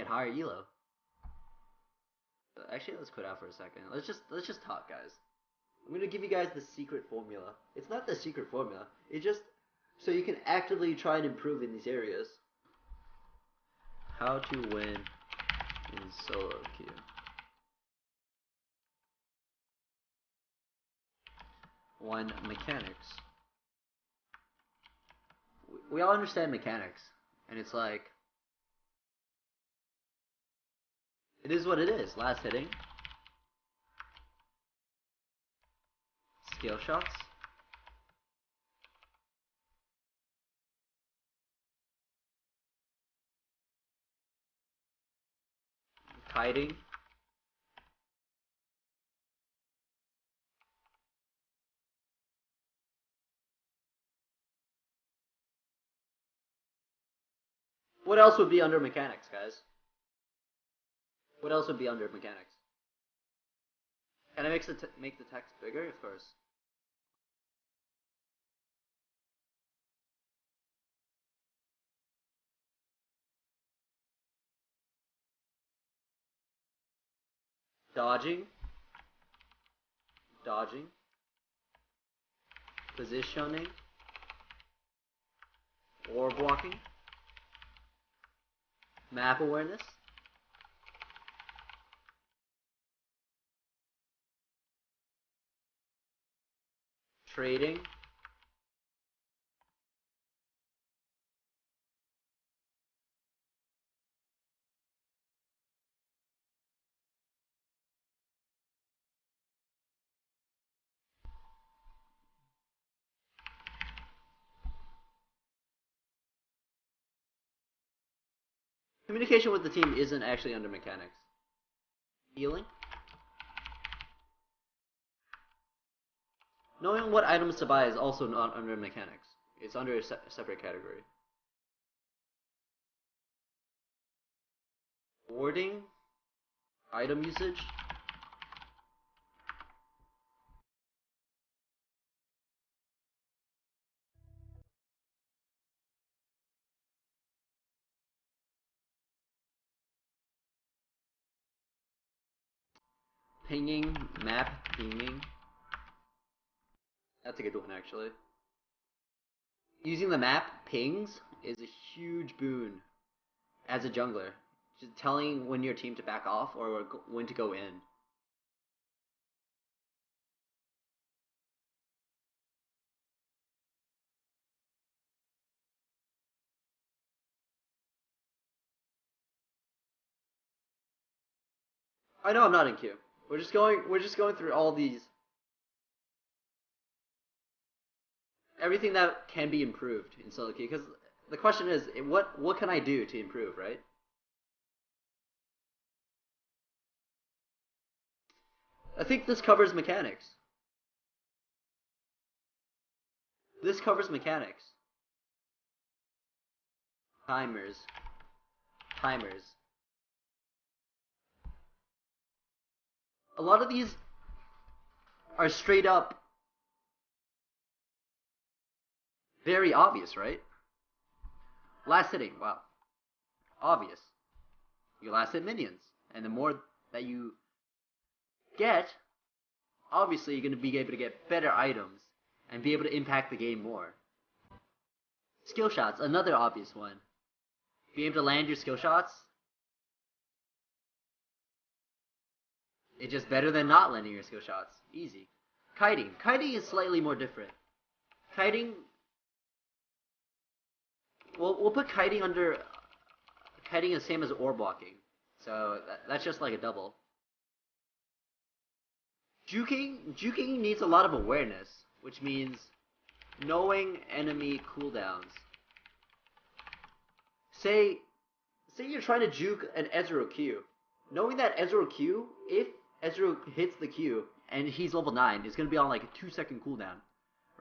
get higher elo. Actually, let's quit out for a second. Let's just talk, guys. I'm gonna give you guys the secret formula. It's not the secret formula. It's just so you can actively try and improve in these areas. How to win in solo queue. 1. Mechanics. We all understand mechanics, and it's like it is what it is. Last hitting, skill shots, kiting, what else would be under mechanics, guys? What else would be under mechanics? Can I make the text bigger? Of course. Dodging, dodging, positioning, orb walking, map awareness, trading, communication with the team isn't actually under mechanics. Healing. Knowing what items to buy is also not under mechanics. It's under a separate category. Warding. Item usage. Pinging. Map pinging. That's a good one, actually. Using the map pings is a huge boon as a jungler. Just telling when your team to back off or when to go in. I know I'm not in queue. We're just going through all these everything that can be improved in solo queue, because the question is what can I do to improve, right? I think this covers mechanics. This covers mechanics. Timers. Timers. A lot of these are straight up very obvious, right? Last hitting, wow. Obvious. You last hit minions. And the more that you get, obviously you're going to be able to get better items and be able to impact the game more. Skill shots, another obvious one. Be able to land your skill shots. It's just better than not landing your skill shots. Easy. Kiting. Kiting is slightly more different. Kiting... We'll put kiting under... Kiting is the same as orb walking. So that's just like a double. Juking needs a lot of awareness, which means knowing enemy cooldowns. Say you're trying to juke an Ezreal Q. Knowing that Ezreal Q, if Ezreal hits the Q and he's level 9, it's going to be on like a 2-second cooldown.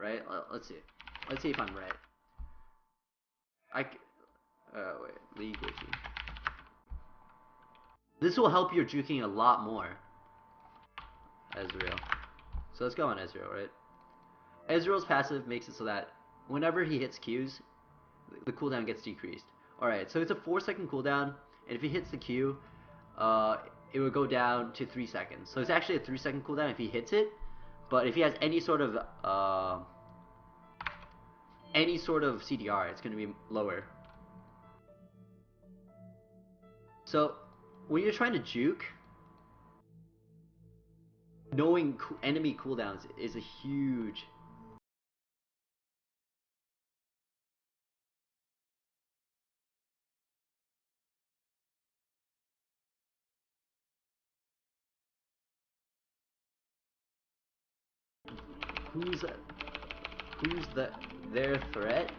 Right? Let's see. Let's see if I'm right. Wait. League glitchy. This will help your juking a lot more. Ezreal. So let's go on Ezreal, right? Ezreal's passive makes it so that whenever he hits Qs, the cooldown gets decreased. Alright, so it's a 4-second cooldown. and if he hits the Q, it would go down to 3 seconds. So it's actually a 3-second cooldown if he hits it, but if he has any sort of CDR, it's going to be lower. So when you're trying to juke, knowing enemy cooldowns is a huge. Who's their threat?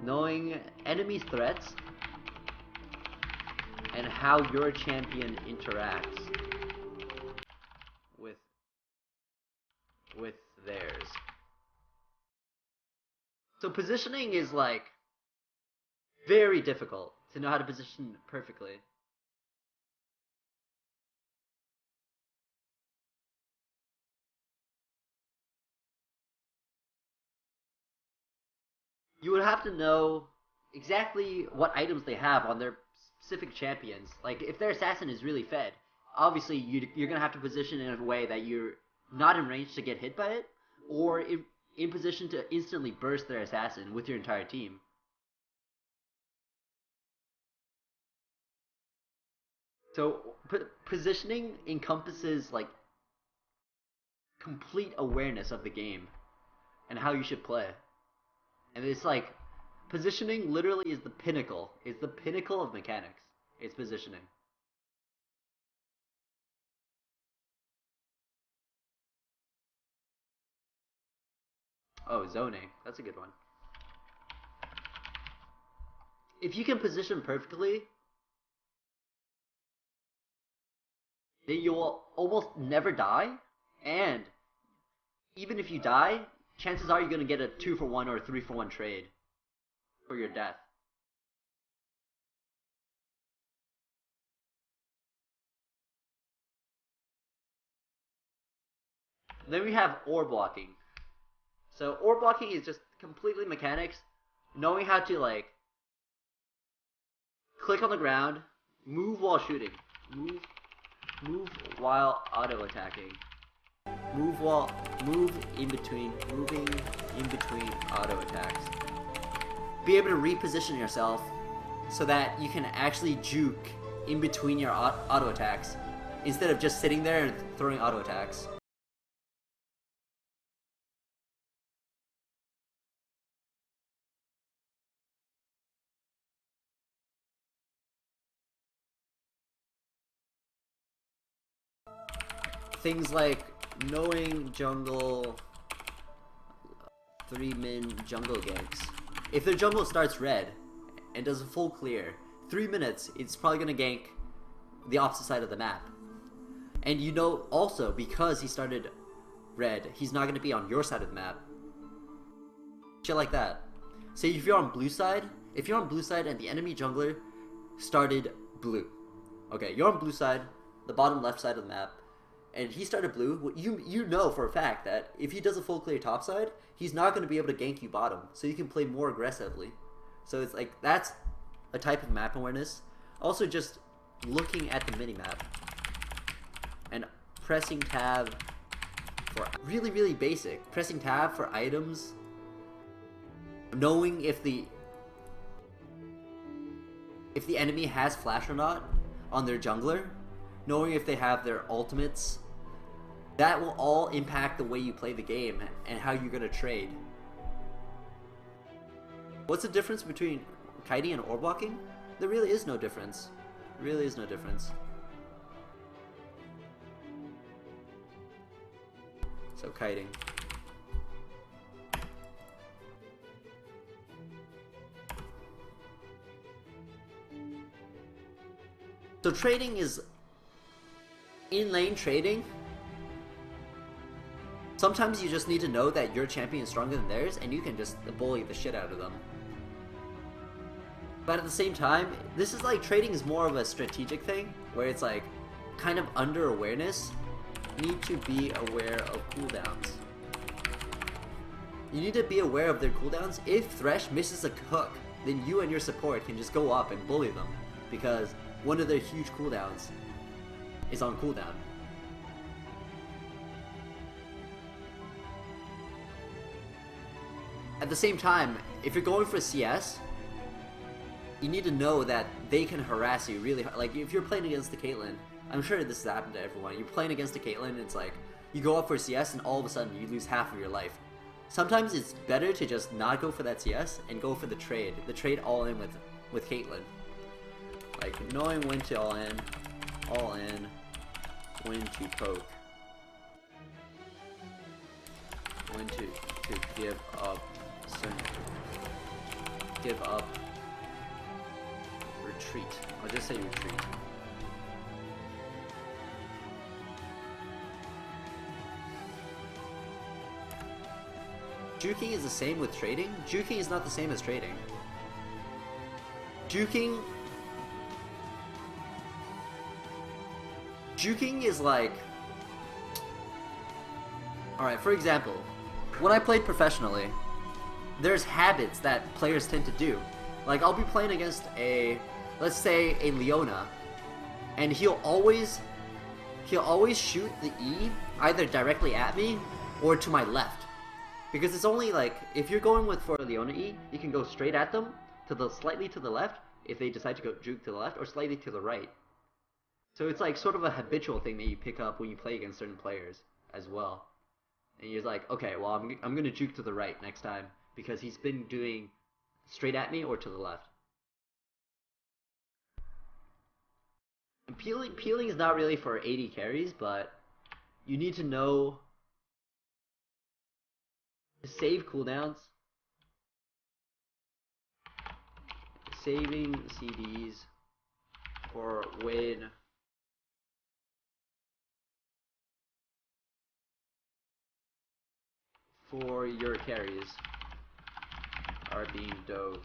Knowing enemy threats and how your champion interacts with theirs. So positioning is like very difficult to know how to position perfectly. You would have to know exactly what items they have on their specific champions. Like, if their assassin is really fed, obviously you're going to have to position in a way that you're not in range to get hit by it, or in position to instantly burst their assassin with your entire team. So, positioning encompasses, like, complete awareness of the game and how you should play. And it's like, positioning literally is the pinnacle. It's the pinnacle of mechanics. It's positioning. Oh, zoning. That's a good one. If you can position perfectly, then you will almost never die. And even if you die, chances are you're going to get a 2-for-1 or a 3-for-1 trade for your death. Then we have ore blocking. So ore blocking is just completely mechanics, knowing how to, like, click on the ground, move while shooting, move while auto attacking, moving in between auto attacks. Be able to reposition yourself so that you can actually juke in between your auto attacks instead of just sitting there and throwing auto attacks. Things like knowing jungle 3-min jungle ganks. If their jungle starts red and does a full clear, 3 minutes, it's probably going to gank the opposite side of the map. And you know also, because he started red, he's not going to be on your side of the map. Shit like that. Say if you're on blue side and the enemy jungler started blue. Okay, you're on blue side, the bottom left side of the map, and he started blue. You know for a fact that if he does a full clear top side, he's not going to be able to gank you bottom, so you can play more aggressively. So it's like, that's a type of map awareness. Also, just looking at the minimap and pressing tab for really basic. Pressing tab for items, knowing if the enemy has flash or not on their jungler, knowing if they have their ultimates. That will all impact the way you play the game and how you're going to trade. What's the difference between kiting and ore blocking? There really is no difference. There really is no difference. So kiting. So trading is in-lane trading. Sometimes you just need to know that your champion is stronger than theirs and you can just bully the shit out of them. But at the same time, this is like, trading is more of a strategic thing, where it's like, kind of under awareness. You need to be aware of cooldowns. You need to be aware of their cooldowns. If Thresh misses a hook then you and your support can just go up and bully them, because one of their huge cooldowns is on cooldown. At the same time, if you're going for CS, you need to know that they can harass you really hard. Like, if you're playing against the Caitlyn, I'm sure this has happened to everyone. You're playing against the Caitlyn, it's like, you go up for CS and all of a sudden you lose half of your life. Sometimes it's better to just not go for that CS and go for the trade. The trade all in with Caitlyn. Like, knowing when to all in, when to poke, when to give up, retreat. I'll just say retreat. Juking is the same with trading. Juking is not the same as trading. Juking is like... Alright, for example, when I played professionally, there's habits that players tend to do. Like, I'll be playing against let's say a Leona, and he'll always shoot the E either directly at me or to my left. Because it's only like, if you're going for a Leona E, you can go straight at them, slightly to the left, if they decide to go juke to the left, or slightly to the right. So it's like sort of a habitual thing that you pick up when you play against certain players as well. And you're like, okay, well, I'm gonna juke to the right next time, because he's been doing straight at me or to the left. And peeling is not really for AD carries, but you need to know to save cooldowns, saving CDs, or when for your carries are being dove.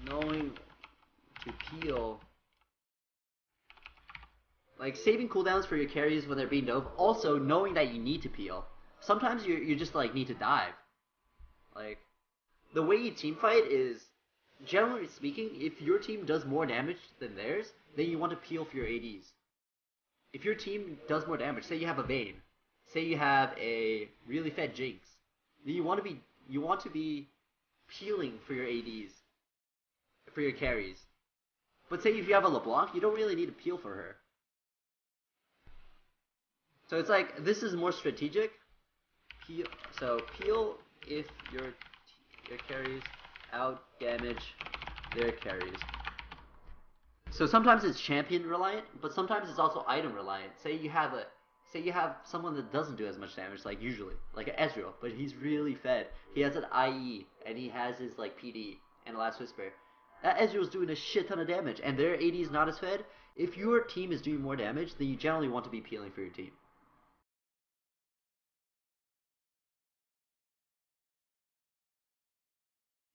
Knowing to peel, like saving cooldowns for your carries when they're being dove. Also knowing that you need to peel. Sometimes you just like need to dive. Like, the way you team fight is, generally speaking, if your team does more damage than theirs, then you want to peel for your ADs. If your team does more damage, say you have a Vayne, say you have a really fed Jinx, then you want to be peeling for your ADs, for your carries. But say if you have a LeBlanc, you don't really need to peel for her. So it's like, this is more strategic. Peel if your carries out damage their carries. So sometimes it's champion reliant, but sometimes it's also item reliant. Say you have someone that doesn't do as much damage, like usually, like an Ezreal, but he's really fed. He has an IE, and he has his like PD and Last Whisper. That Ezreal's doing a shit ton of damage, and their AD is not as fed. If your team is doing more damage, then you generally want to be peeling for your team.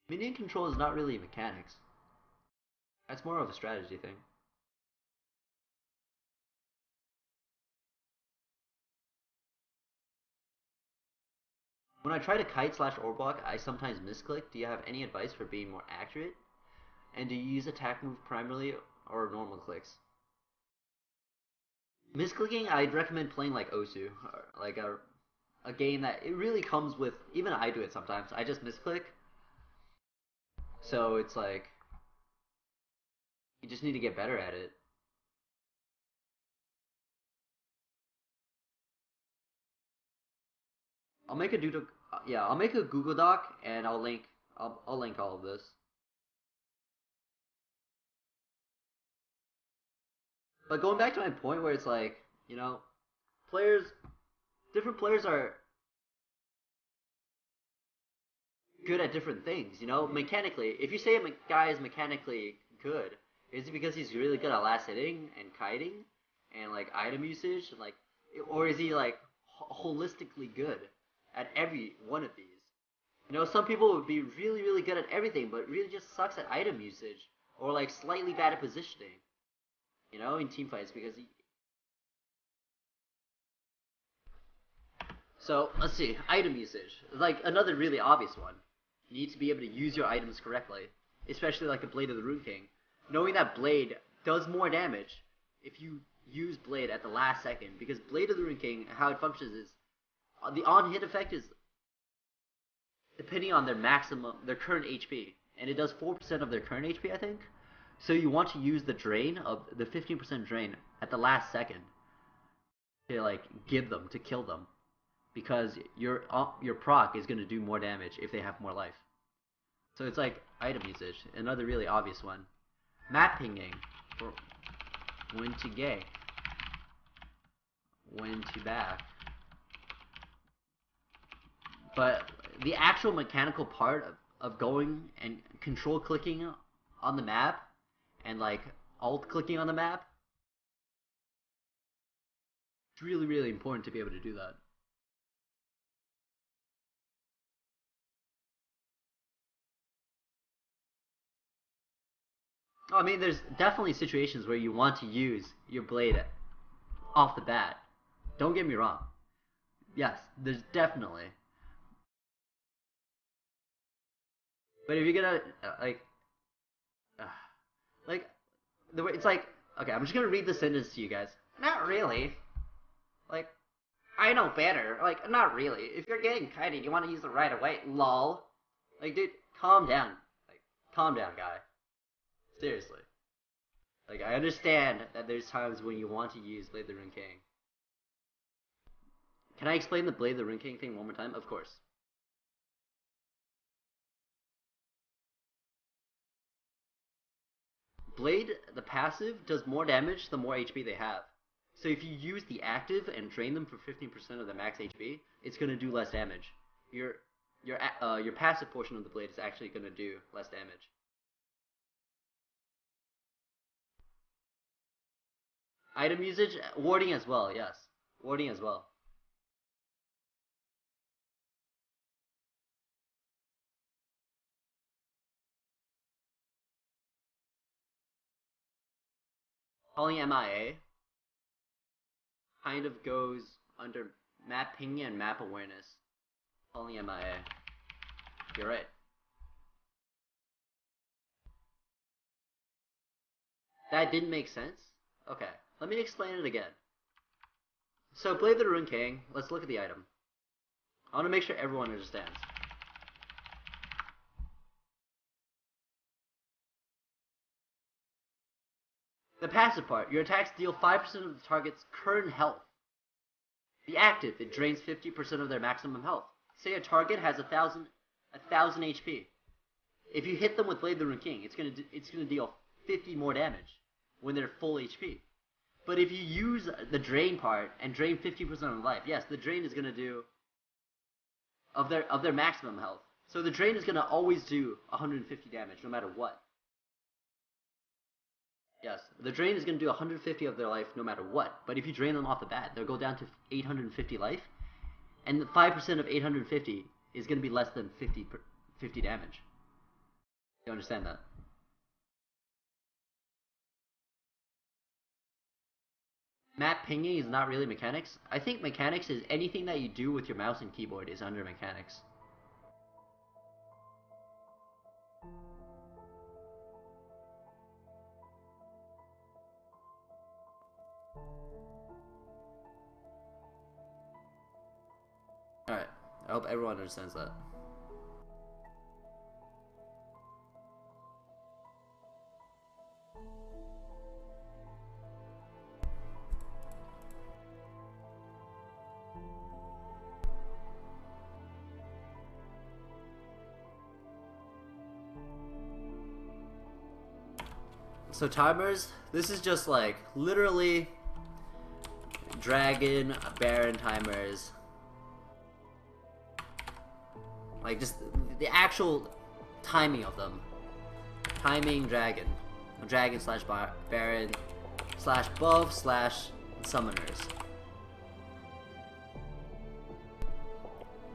Minion control is not really mechanics. That's more of a strategy thing. When I try to kite / orb block, I sometimes misclick. Do you have any advice for being more accurate? And do you use attack move primarily or normal clicks? Misclicking, I'd recommend playing like Osu, like a game that it really comes with. Even I do it sometimes. I just misclick. So it's like, you just need to get better at it. I'll make a Google Doc, and I'll link all of this. But going back to my point where it's like, you know, different players are good at different things, you know? Mechanically, if you say a guy is mechanically good, is it because he's really good at last hitting and kiting and like item usage and like, or is he like holistically good at every one of these? You know, some people would be really, really good at everything, but really just sucks at item usage or like slightly bad at positioning. You know, in team fights, because So let's see, item usage. Like another really obvious one. You need to be able to use your items correctly, especially like the Blade of the Rune King. Knowing that Blade does more damage if you use Blade at the last second, because Blade of the Rune King, how it functions is the on-hit effect is depending on their current HP, and it does 4% of their current HP, I think. So you want to use the drain of the 15% drain at the last second to like give them to kill them, because your proc is going to do more damage if they have more life. So it's like item usage, another really obvious one. Map pinging for when to gay, when to back. But the actual mechanical part of going and control clicking on the map and like alt clicking on the map, it's really, really important to be able to do that. I mean, there's definitely situations where you want to use your blade off the bat. Don't get me wrong. Yes, there's definitely. But if you're gonna like the way it's like, okay, I'm just gonna read the sentence to you guys. Not really. Like, I know better. Like, not really. If you're getting kited, you want to use it right away. Lol. Like, dude, calm down. Like, calm down, guy. Seriously. Like, I understand that there's times when you want to use Blade the Rune King. Can I explain the Blade the Rune King thing one more time? Of course. Blade, the passive, does more damage the more HP they have. So if you use the active and drain them for 15% of the max HP, it's going to do less damage. Your passive portion of the blade is actually going to do less damage. Item usage, warding as well, yes. Warding as well. Calling MIA kind of goes under map pinging and map awareness. Calling MIA. You're right. That didn't make sense? Okay, let me explain it again. So, Blade the Rune King, let's look at the item. I want to make sure everyone understands. The passive part, your attacks deal 5% of the target's current health. The active, it drains 50% of their maximum health. Say a target has 1,000 HP. If you hit them with Blade the Rune King, it's gonna deal 50 more damage when they're full HP. But if you use the drain part and drain 50% of life, yes, the drain is gonna do of their maximum health. So the drain is gonna always do 150 damage no matter what. Yes, the drain is going to do 150 of their life no matter what. But if you drain them off the bat, they'll go down to 850 life. And the 5% of 850 is going to be less than 50 damage. You understand that? Map pinging is not really mechanics. I think mechanics is anything that you do with your mouse and keyboard is under mechanics. Alright, I hope everyone understands that. So timers, this is just like literally dragon, baron timers. Like just the actual timing of them. Timing dragon. Dragon slash baron slash buff slash summoners.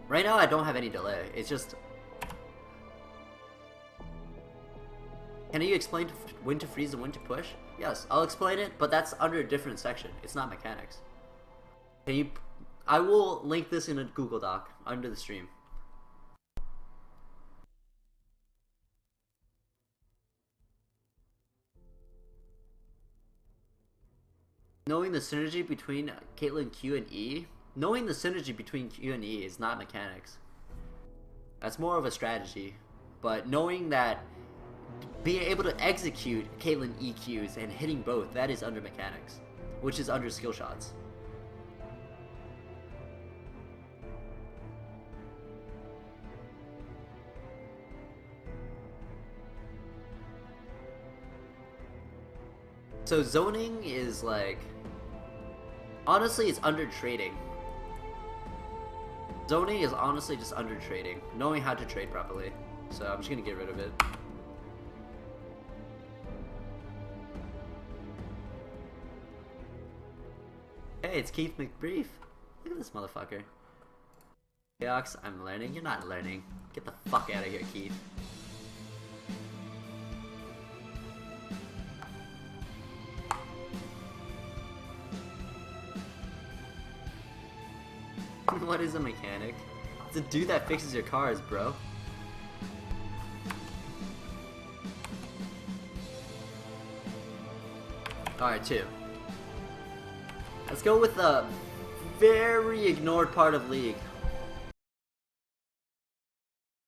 Right now I don't have any delay. It's just... Can you explain when to freeze and when to push? Yes, I'll explain it, but that's under a different section. It's not mechanics. Can you... I will link this in a Google Doc under the stream. Knowing the synergy between Caitlyn Q and E, knowing the synergy between Q and E is not mechanics. That's more of a strategy. But knowing that being able to execute Caitlyn EQs and hitting both, that is under mechanics, which is under skill shots. So zoning is like, honestly, it's under trading. Zoning is honestly just under trading, knowing how to trade properly. So I'm just gonna get rid of it. Hey, it's Keith McBrief. Look at this motherfucker. Chaox, I'm learning. You're not learning. Get the fuck out of here, Keith. What is a mechanic? It's a dude that fixes your cars, bro. Alright, 2. Let's go with the very ignored part of League.